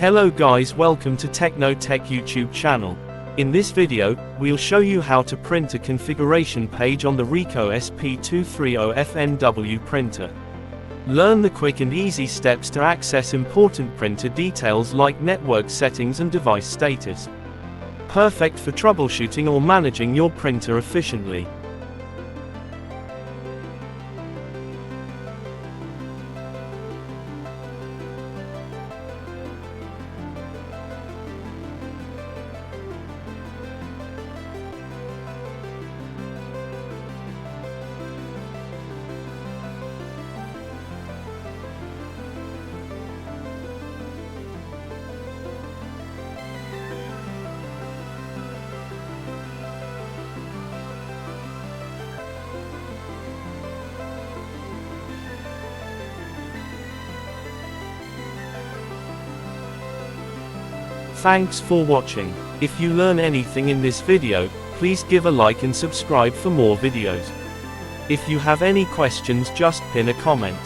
Hello guys, welcome to Technotech YouTube channel. In this video, we'll show you how to print a configuration page on the Ricoh SP230FNW printer. Learn the quick and easy steps to access important printer details like network settings and device status. Perfect for troubleshooting or managing your printer efficiently. Thanks for watching. If you learn anything in this video, please give a like and subscribe for more videos. If you have any questions, just pin a comment.